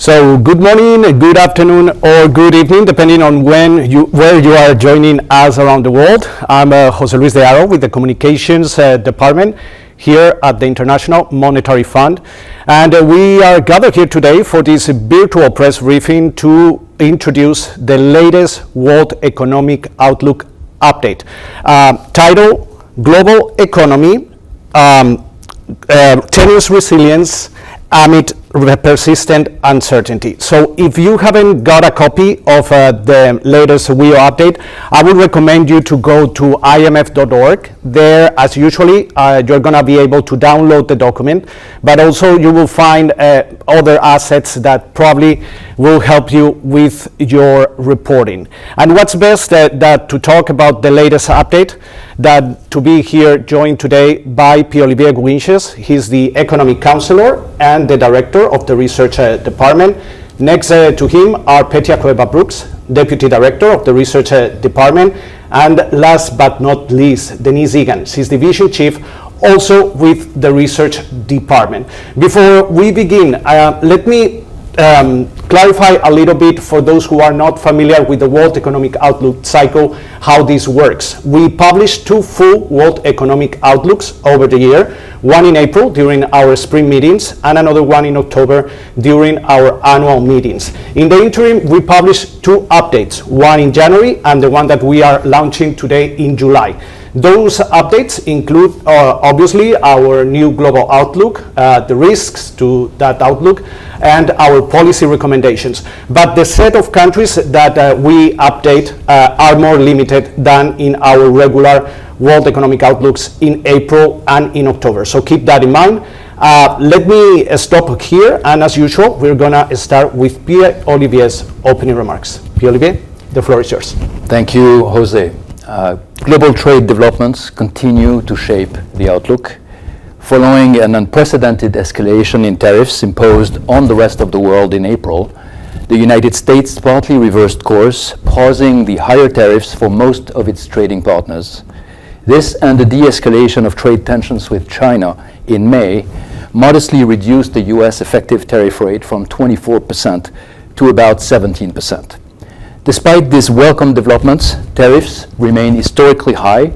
So good morning, good afternoon, or good evening, depending on where you are joining us around the world. I'm Jose Luis de Aro with the Communications Department here at the International Monetary Fund. And we are gathered here today for this virtual press briefing to introduce the latest World Economic Outlook update. Title, Global Economy, Tenuous Resilience Amid Persistent Uncertainty. So if you haven't got a copy of the latest WEO update, I would recommend you to go to imf.org. There, as usually, you're going to be able to download the document, but also you will find other assets that probably will help you with your reporting. And what's best that to talk about the latest update, that to be here joined today by Pierre-Olivier Guinches. He's the Economic Counselor and the Director of the Research Department. Next to him are Petia Cueva-Brooks, Deputy Director of the Research Department. And last but not least, Denise Egan. She's Division Chief, also with the Research Department. Before we begin, let me clarify a little bit for those who are not familiar with the World Economic Outlook cycle, how this works. We publish two full World Economic Outlooks over the year, one in April during our spring meetings and another one in October during our annual meetings. In the interim, we publish two updates, one in January and the one that we are launching today in July. Those updates include obviously our new global outlook, the risks to that outlook, and our policy recommendations. But the set of countries that we update are more limited than in our regular World Economic Outlooks in April and in October. So keep that in mind. Let me stop here, and as usual, we're gonna start with Pierre-Olivier's opening remarks. Pierre-Olivier, the floor is yours. Thank you, Jose. Global trade developments continue to shape the outlook. Following an unprecedented escalation in tariffs imposed on the rest of the world in April, the United States partly reversed course, pausing the higher tariffs for most of its trading partners. This and the de-escalation of trade tensions with China in May modestly reduced the US effective tariff rate from 24% to about 17%. Despite these welcome developments, tariffs remain historically high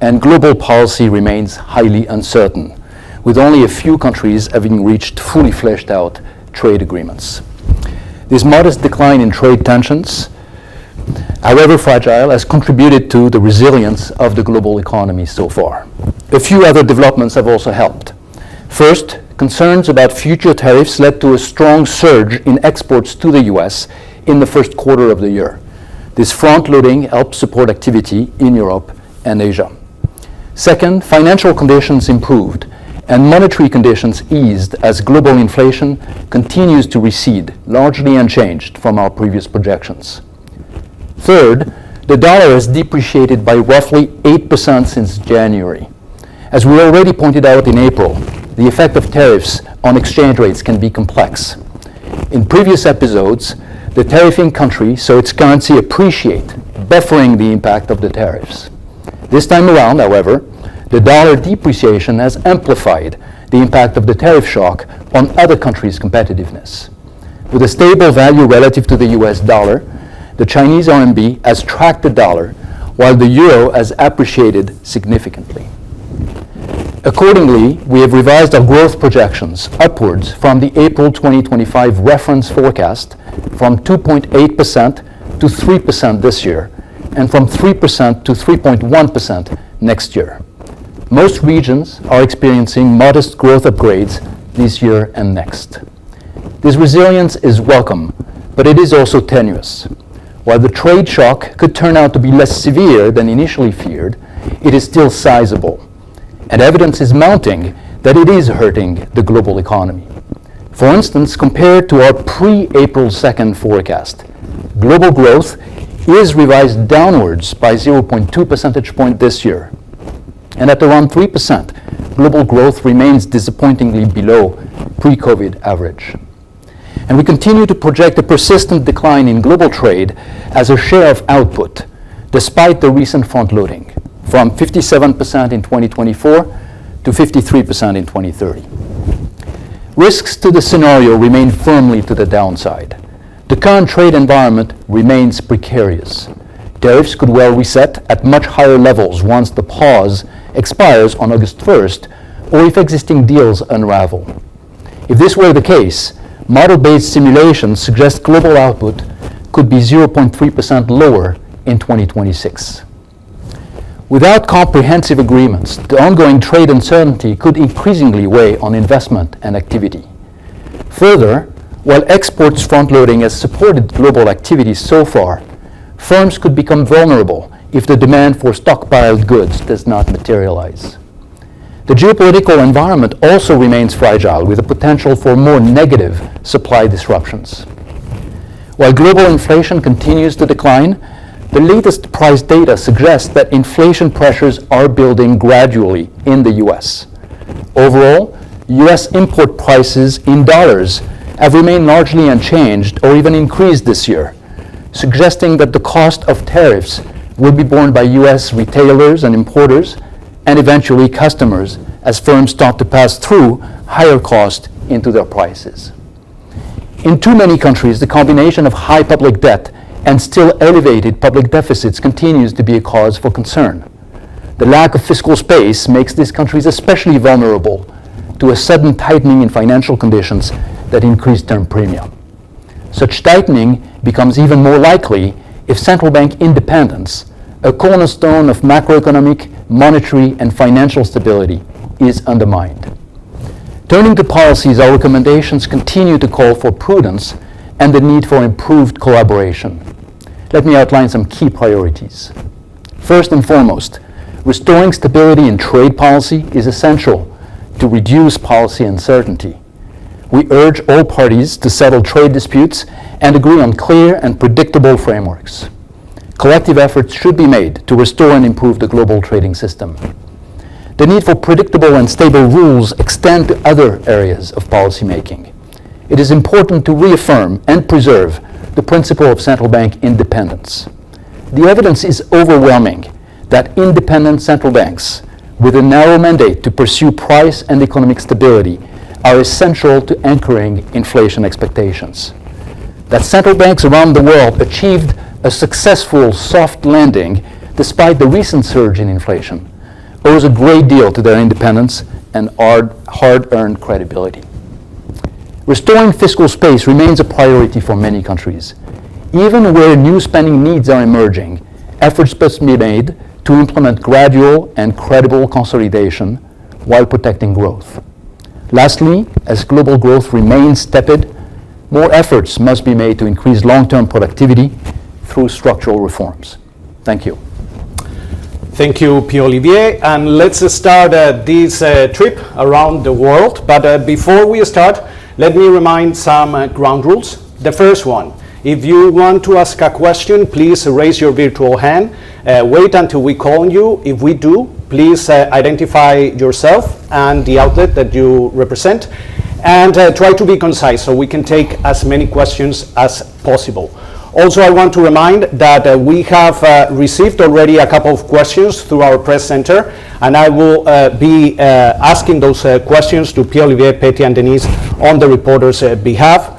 and global policy remains highly uncertain, with only a few countries having reached fully fleshed out trade agreements. This modest decline in trade tensions, however fragile, has contributed to the resilience of the global economy so far. A few other developments have also helped. First, concerns about future tariffs led to a strong surge in exports to the US in the first quarter of the year. This front-loading helped support activity in Europe and Asia. Second, financial conditions improved and monetary conditions eased as global inflation continues to recede, largely unchanged from our previous projections. Third, the dollar has depreciated by roughly 8% since January. As we already pointed out in April, the effect of tariffs on exchange rates can be complex. In previous episodes, the tariffing country saw its currency appreciate, buffering the impact of the tariffs. This time around, however, the dollar depreciation has amplified the impact of the tariff shock on other countries' competitiveness. With a stable value relative to the US dollar, the Chinese RMB has tracked the dollar, while the euro has appreciated significantly. Accordingly, we have revised our growth projections upwards from the April 2025 reference forecast from 2.8% to 3% this year, and from 3% to 3.1% next year. Most regions are experiencing modest growth upgrades this year and next. This resilience is welcome, but it is also tenuous. While the trade shock could turn out to be less severe than initially feared, it is still sizable. And evidence is mounting that it is hurting the global economy. For instance, compared to our pre-April 2nd forecast, global growth is revised downwards by 0.2 percentage point this year. And at around 3%, global growth remains disappointingly below pre-COVID average. And we continue to project a persistent decline in global trade as a share of output, despite the recent front-loading, from 57% in 2024 to 53% in 2030. Risks to the scenario remain firmly to the downside. The current trade environment remains precarious. Tariffs could well reset at much higher levels once the pause expires on August 1st, or if existing deals unravel. If this were the case, model-based simulations suggest global output could be 0.3% lower in 2026. Without comprehensive agreements, the ongoing trade uncertainty could increasingly weigh on investment and activity. Further, while exports front-loading has supported global activity so far, firms could become vulnerable if the demand for stockpiled goods does not materialize. The geopolitical environment also remains fragile, with the potential for more negative supply disruptions. While global inflation continues to decline, the latest price data suggests that inflation pressures are building gradually in the U.S. Overall, U.S. import prices in dollars have remained largely unchanged or even increased this year, suggesting that the cost of tariffs will be borne by U.S. retailers and importers, and eventually customers, as firms start to pass through higher costs into their prices. In too many countries, the combination of high public debt and still elevated public deficits continues to be a cause for concern. The lack of fiscal space makes these countries especially vulnerable to a sudden tightening in financial conditions that increase term premium. Such tightening becomes even more likely if central bank independence, a cornerstone of macroeconomic, monetary, and financial stability, is undermined. Turning to policies, our recommendations continue to call for prudence and the need for improved collaboration. Let me outline some key priorities. First and foremost, restoring stability in trade policy is essential to reduce policy uncertainty. We urge all parties to settle trade disputes and agree on clear and predictable frameworks. Collective efforts should be made to restore and improve the global trading system. The need for predictable and stable rules extend to other areas of policymaking. It is important to reaffirm and preserve the principle of central bank independence. The evidence is overwhelming that independent central banks, with a narrow mandate to pursue price and economic stability, are essential to anchoring inflation expectations. That central banks around the world achieved a successful soft landing despite the recent surge in inflation owes a great deal to their independence and hard-earned credibility. Restoring fiscal space remains a priority for many countries. Even where new spending needs are emerging, efforts must be made to implement gradual and credible consolidation while protecting growth. Lastly, as global growth remains tepid, more efforts must be made to increase long-term productivity through structural reforms. Thank you. Thank you, Pierre-Olivier. And let's start this trip around the world. But before we start, let me remind some ground rules. The first one, if you want to ask a question, please raise your virtual hand. Wait until we call on you. If we do, please identify yourself and the outlet that you represent. And try to be concise so we can take as many questions as possible. Also, I want to remind that we have received already a couple of questions through our press center, and I will be asking those questions to Pierre-Olivier, Petty, and Denise on the reporters' behalf.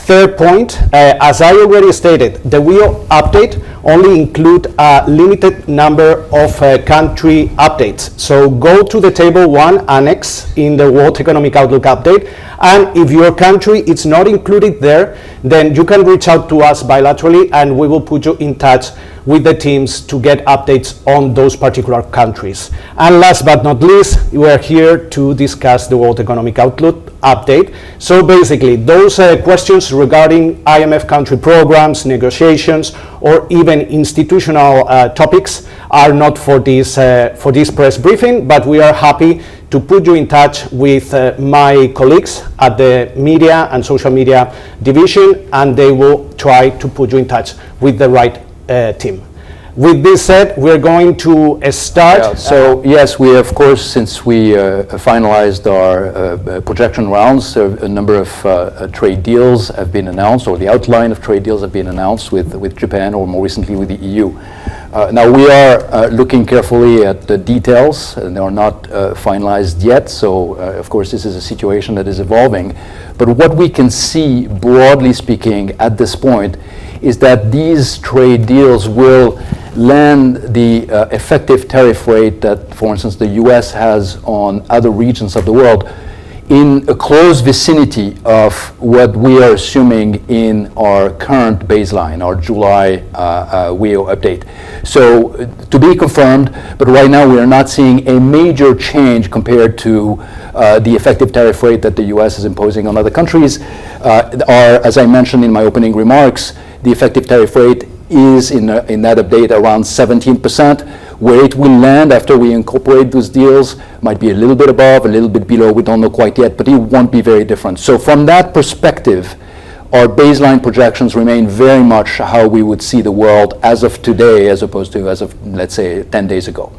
Third point, as I already stated, the WEO update only include a limited number of country updates. So go to the table 1 annex in the World Economic Outlook update, and if your country is not included there, then you can reach out to us bilaterally and we will put you in touch with the teams to get updates on those particular countries. And last but not least, we are here to discuss the World Economic Outlook update. So basically, those questions regarding IMF country programs, negotiations, or even institutional topics are not for this press briefing, but we are happy to put you in touch with my colleagues at the media and social media division, and they will try to put you in touch with the right team. With this said, we're going to start. Yeah, so yes, we of course, since we finalized our projection rounds, a number of trade deals have been announced, or the outline of trade deals have been announced with Japan, or more recently with the EU. Now we are looking carefully at the details, and they are not finalized yet, so of course this is a situation that is evolving. But what we can see, broadly speaking, at this point, is that these trade deals will land the effective tariff rate that, for instance, the US has on other regions of the world in a close vicinity of what we are assuming in our current baseline, our July WEO update. So to be confirmed, but right now we are not seeing a major change compared to the effective tariff rate that the US is imposing on other countries. As I mentioned in my opening remarks, the effective tariff rate is in that update around 17%. Where it will land after we incorporate those deals might be a little bit above, a little bit below, we don't know quite yet, but it won't be very different. So from that perspective, our baseline projections remain very much how we would see the world as of today, as opposed to as of, let's say, 10 days ago.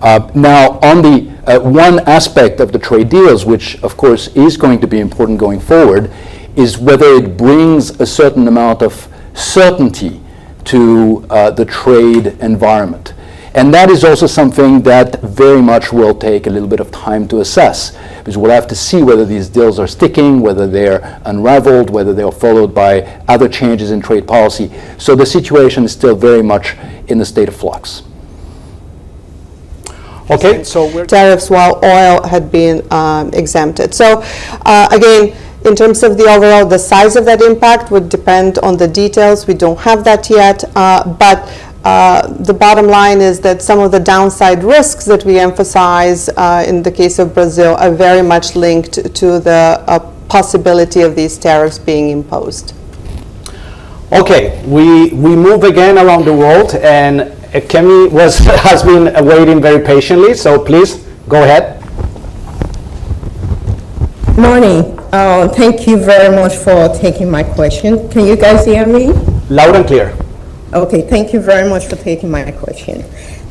Now, on the one aspect of the trade deals, which of course is going to be important going forward, is whether it brings a certain amount of certainty to the trade environment. And that is also something that very much will take a little bit of time to assess, because we'll have to see whether these deals are sticking, whether they're unraveled, whether they're followed by other changes in trade policy. So the situation is still very much in a state of flux. Okay, so we're tariffs while oil had been exempted. So again, in terms of the overall, the size of that impact would depend on the details. We don't have that yet, but the bottom line is that some of the downside risks that we emphasize in the case of Brazil are very much linked to the possibility of these tariffs being imposed. okay. We move again around the world, and Kemi has been waiting very patiently. So please go ahead. Morning. Thank you very much for taking my question. Can you guys hear me? Loud and clear. Okay, thank you very much for taking my question.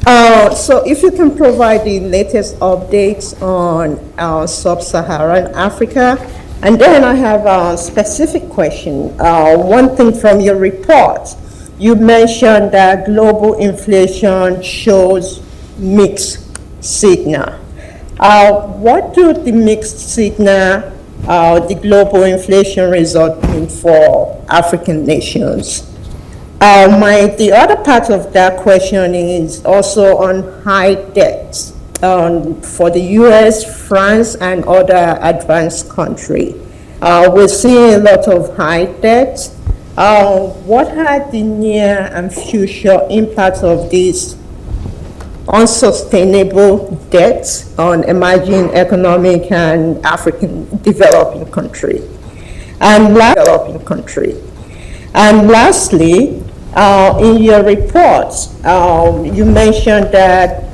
So if you can provide the latest updates on sub-Saharan Africa. And then I have a specific question. One thing from your report, you mentioned that global inflation shows mixed signal. What do the mixed signal, the global inflation result mean for African nations? The other part of that question is also on high debts for the US, France, and other advanced countries. We're seeing a lot of high debts. What are the near and future impacts of these unsustainable debts on emerging economic and African developing countries? And lastly, in your report, you mentioned that,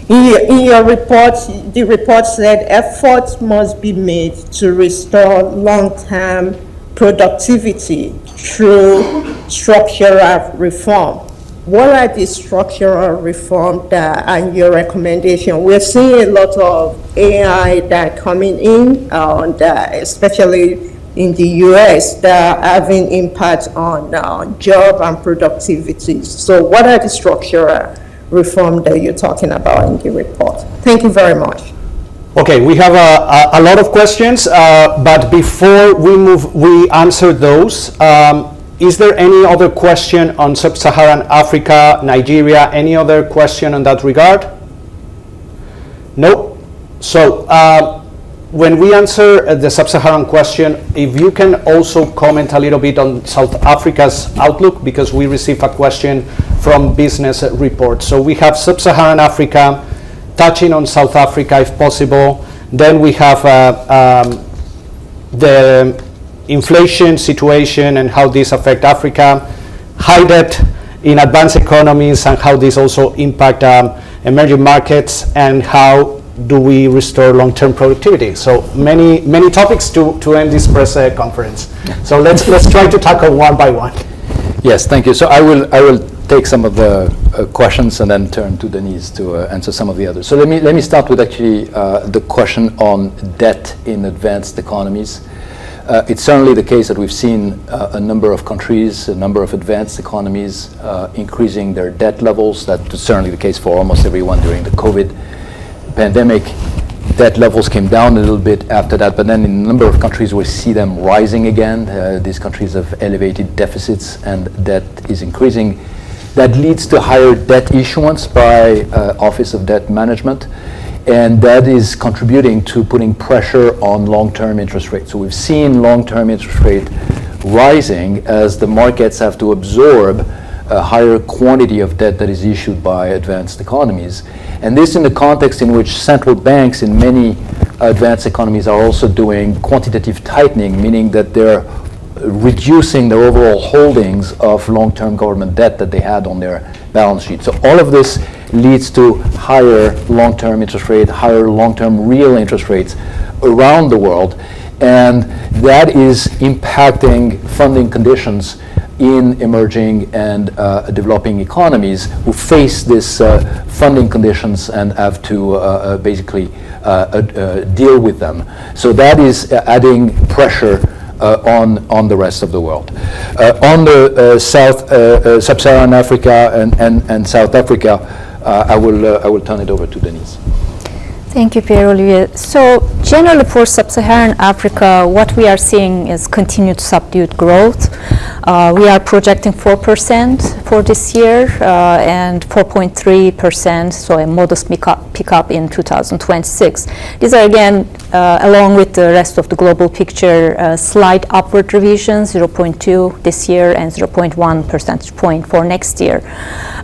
in your report, the report said efforts must be made to restore long-term productivity through structural reform. What are the structural reforms and your recommendation? We're seeing a lot of AI that coming in, especially in the US, that are having impact on job and productivity. So what are the structural reform that you're talking about in the report? Thank you very much. Okay, we have a lot of questions, but before we answer those, is there any other question on sub-Saharan Africa, Nigeria? Any other question on that regard? No? So when we answer the sub-Saharan question, if you can also comment a little bit on South Africa's outlook, because we received a question from Business Report. So we have sub-Saharan Africa, touching on South Africa if possible. Then we have the inflation situation and how this affect Africa, high debt in advanced economies and how this also impact emerging markets, and how do we restore long-term productivity. So many topics to end this press conference. So let's try to tackle one by one. Yes, thank you. So I will take some of the questions and then turn to Denise to answer some of the others. So let me start with actually the question on debt in advanced economies. It's certainly the case that we've seen a number of countries, a number of advanced economies increasing their debt levels. That was certainly the case for almost everyone during the COVID pandemic. Debt levels came down a little bit after that, but then in a number of countries we see them rising again. These countries have elevated deficits and debt is increasing. That leads to higher debt issuance by Office of Debt Management, and that is contributing to putting pressure on long-term interest rates. So we've seen long-term interest rate rising as the markets have to absorb a higher quantity of debt that is issued by advanced economies. And this in the context in which central banks in many advanced economies are also doing quantitative tightening, meaning that they're reducing their overall holdings of long-term government debt that they had on their balance sheet. So all of this leads to higher long-term interest rate, higher long-term real interest rates around the world. And that is impacting funding conditions in emerging and developing economies who face this funding conditions and have to basically deal with them. So that is adding pressure on the rest of the world. On the Sub-Saharan Africa and South Africa, I will turn it over to Denise. Thank you, Pierre-Olivier. So generally for Sub-Saharan Africa, what we are seeing is continued subdued growth. We are projecting 4% for this year and 4.3%, so a modest pickup in 2026. These are again, along with the rest of the global picture, slight upward revisions, 0.2 this year and 0.1 percentage point for next year.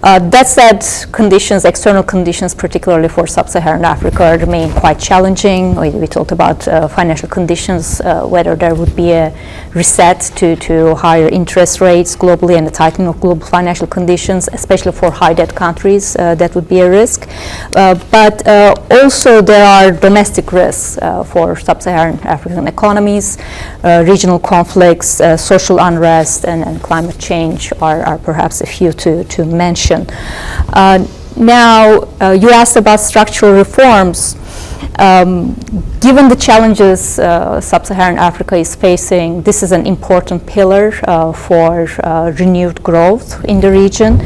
That said, conditions, external conditions, particularly for Sub-Saharan Africa, remain quite challenging. We talked about financial conditions, whether there would be a reset to higher interest rates globally and the tightening of global financial conditions, especially for high debt countries, that would be a risk. But also there are domestic risks for Sub-Saharan African economies. Regional conflicts, social unrest, and climate change are perhaps a few to mention. Now, you asked about structural reforms. Given the challenges Sub-Saharan Africa is facing, this is an important pillar for renewed growth in the region.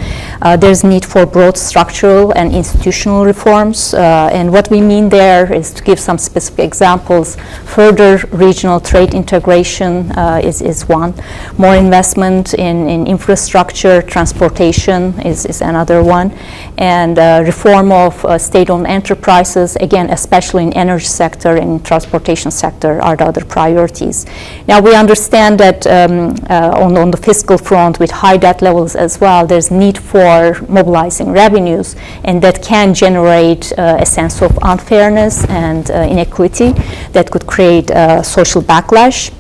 There's need for broad structural and institutional reforms, and what we mean there is, to give some specific examples, further regional trade integration is one. More investment in infrastructure, transportation is another one, and reform of state-owned enterprises, again, especially in energy sector and transportation sector, are the other priorities. Now, we understand that on the fiscal front, with high debt levels as well, there's need for mobilizing revenues, and that can generate a sense of unfairness and inequity that could create social backlash.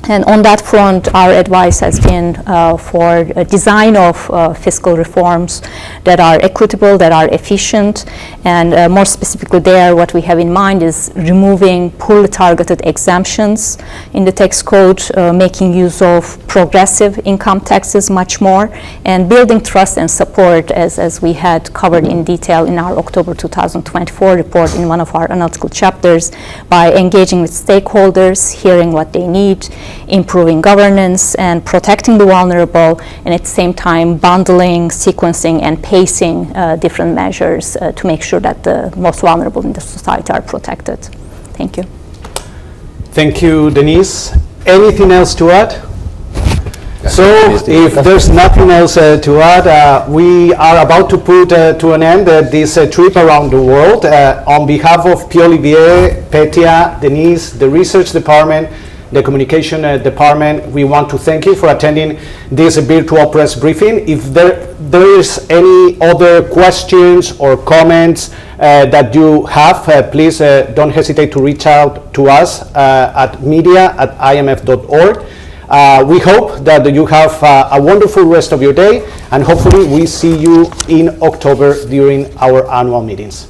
And on that front, our advice has been for a design of fiscal reforms that are equitable, that are efficient, and more specifically there, what we have in mind is removing poorly targeted exemptions in the tax code, making use of progressive income taxes much more, and building trust and support, as we had covered in detail in our October 2024 report in one of our analytical chapters, by engaging with stakeholders, hearing what they need, improving governance and protecting the vulnerable, and at the same time bundling, sequencing, and pacing different measures to make sure that the most vulnerable in the society are protected. Thank you. Thank you, Denise. Anything else to add? So if there's nothing else to add, we are about to put to an end this trip around the world. On behalf of Pierre-Olivier, Petia, Denise, the research department, the communication department, we want to thank you for attending this virtual press briefing. If there is any other questions or comments that you have, please don't hesitate to reach out to us at media@imf.org. We hope that you have a wonderful rest of your day, and hopefully we see you in October during our annual meetings.